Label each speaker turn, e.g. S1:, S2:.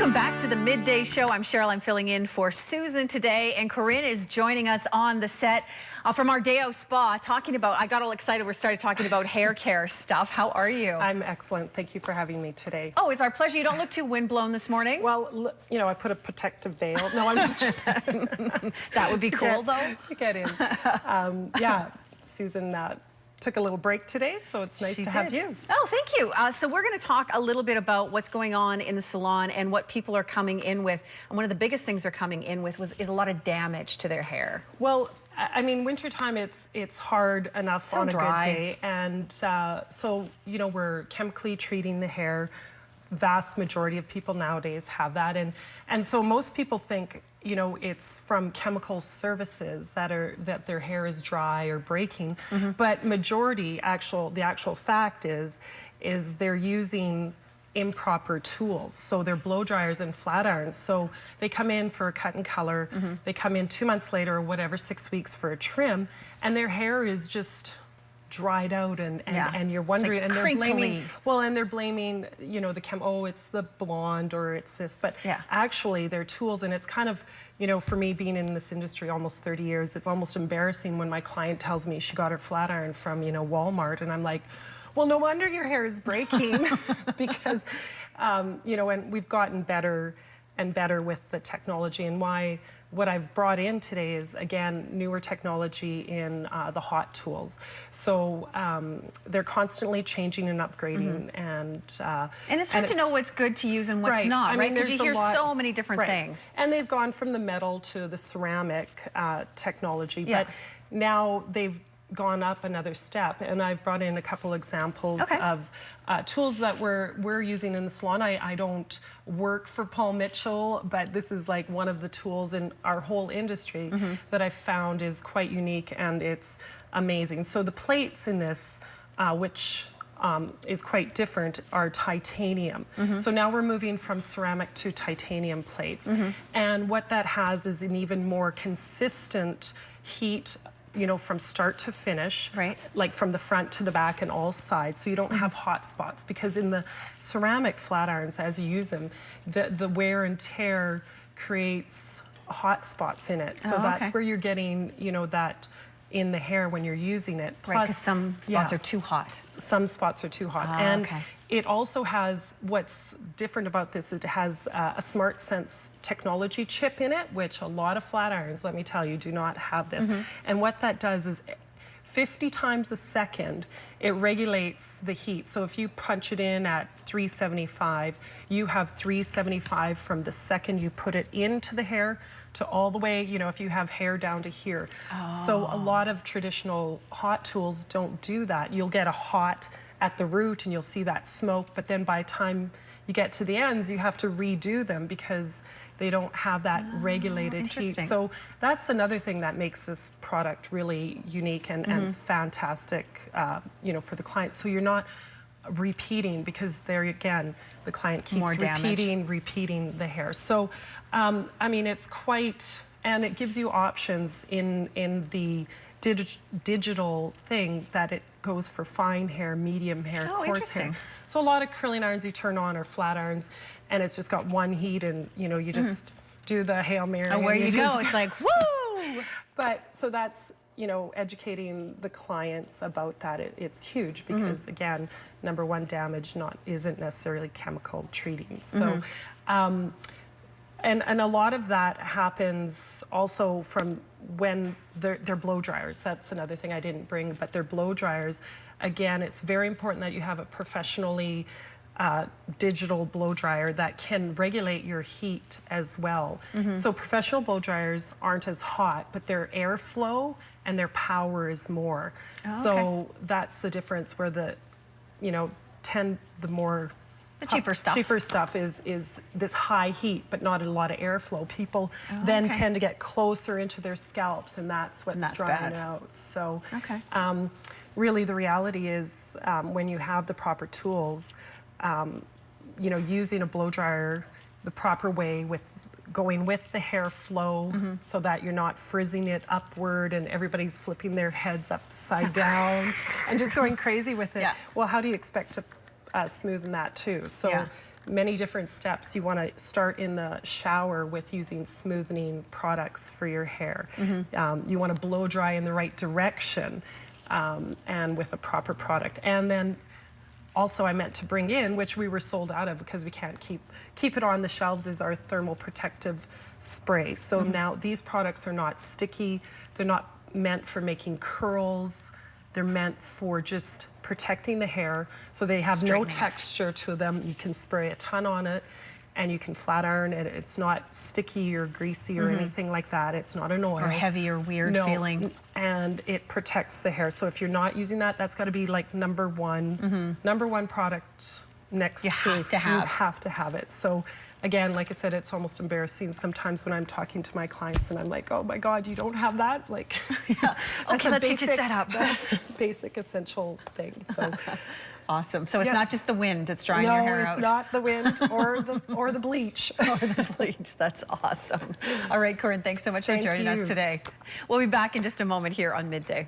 S1: Welcome back to the Midday Show. I'm Cheryl. I'm filling in for Susan today, and Corinne is joining us on the set from Ardeo Spa, talking about, I got all excited, we started talking about hair care stuff. How are you?
S2: I'm excellent. Thank you for having me today.
S1: Oh, it's our pleasure. You don't look too windblown this morning.
S2: Well, you know, I put a protective veil. No, I'm just...
S1: That would be cool, though.
S2: To get in. Yeah, Susan took a little break today, so it's nice to have you.
S1: Oh, thank you. So we're going to talk a little bit about what's going on in the salon and what people are coming in with. And one of the biggest things they're coming in with is a lot of damage to their hair.
S2: Well, I mean, wintertime, it's hard enough on a good day. And so, you know, we're chemically treating the hair. Vast majority of people nowadays have that. And so most people think, you know, it's from chemical services that their hair is dry or breaking. But majority, the actual fact is they're using improper tools. So they're blow dryers and flat irons. So they come in for a cut and color. They come in 2 months later or whatever, 6 weeks for a trim, and their hair is just dried out, and you're wondering,
S1: like,
S2: and they're blaming,
S1: crinkly.
S2: you know, it's the blonde or it's this, but actually they're tools. And it's kind of, you know, for me being in this industry almost 30 years, it's almost embarrassing when my client tells me she got her flat iron from, you know, Walmart, and I'm like, well, no wonder your hair is breaking. Because, you know, and we've gotten better and better with the technology. And what I've brought in today is, again, newer technology in the hot tools. So they're constantly changing and upgrading. And
S1: it's hard to know what's good to use and what's not, right? Because you hear so many different things.
S2: And they've gone from the metal to the ceramic technology. But now they've gone up another step, and I've brought in a couple examples of tools that we're using in the salon. I don't work for Paul Mitchell, but this is like one of the tools in our whole industry that I found is quite unique, and it's amazing. So the plates in this, which is quite different, are titanium. So now we're moving from ceramic to titanium plates. And what that has is an even more consistent heat, you know, from start to finish, like from the front to the back and all sides, so you don't have hot spots. Because in the ceramic flat irons, as you use them, the wear and tear creates hot spots in it. So that's where you're getting, you know, that in the hair when you're using it.
S1: Plus, because some spots are too hot.
S2: Some spots are too hot. And it also has, what's different about this is it has a smart sense technology chip in it, which a lot of flat irons, let me tell you, do not have this. And what that does is 50 times a second, it regulates the heat. So if you punch it in at 375, you have 375 from the second you put it into the hair to all the way, you know, if you have hair down to here. So a lot of traditional hot tools don't do that. You'll get a hot at the root and you'll see that smoke, but then by the time you get to the ends, you have to redo them because they don't have that regulated heat. So that's another thing that makes this product really unique and fantastic, you know, for the client. So you're not repeating, because there again, the client keeps repeating the hair. So, I mean, it's quite, and it gives you options in the digital thing that it goes for fine hair, medium hair, coarse hair. So a lot of curling irons you turn on are flat irons, and it's just got one heat, and you know, you just do the Hail Mary.
S1: And where you go, it's like, woo!
S2: But so that's, you know, educating the clients about that. It's huge because again, number one, damage isn't necessarily chemical treating. So, and a lot of that happens also from when they're blow dryers. That's another thing I didn't bring, but they're blow dryers. Again, it's very important that you have a professionally digital blow dryer that can regulate your heat as well. So professional blow dryers aren't as hot, but their airflow and their power is more. So that's the difference where the, you know, the cheaper stuff is this high heat, but not a lot of airflow. People then tend to get closer into their scalps, and that's what's drying out. So really the reality is when you have the proper tools, you know, using a blow dryer the proper way, with going with the hair flow, so that you're not frizzing it upward and everybody's flipping their heads upside down and just going crazy with it. Well, how do you expect to smoothen that too? So many different steps. You want to start in the shower with using smoothing products for your hair. You want to blow dry in the right direction and with a proper product. And then also I meant to bring in, which we were sold out of because we can't keep it on the shelves, is our thermal protective spray. So now these products are not sticky. They're not meant for making curls. They're meant for just protecting the hair. So they have no texture to them. You can spray a ton on it and you can flat iron it. It's not sticky or greasy or anything like that. It's not an oil.
S1: Or heavy or weird feeling.
S2: And it protects the hair. So if you're not using that, that's got to be like number one product next to.
S1: You
S2: have to have it. So again, like I said, it's almost embarrassing sometimes when I'm talking to my clients and I'm like, oh my God, you don't have that? Like,
S1: okay, let's get you set up.
S2: Basic essential things. So.
S1: Awesome. So it's not just the wind that's drying your hair out.
S2: No, it's not the wind or the bleach.
S1: Or the bleach. That's awesome. All right, Corinne, thanks so much for joining us today. We'll be back in just a moment here on Midday.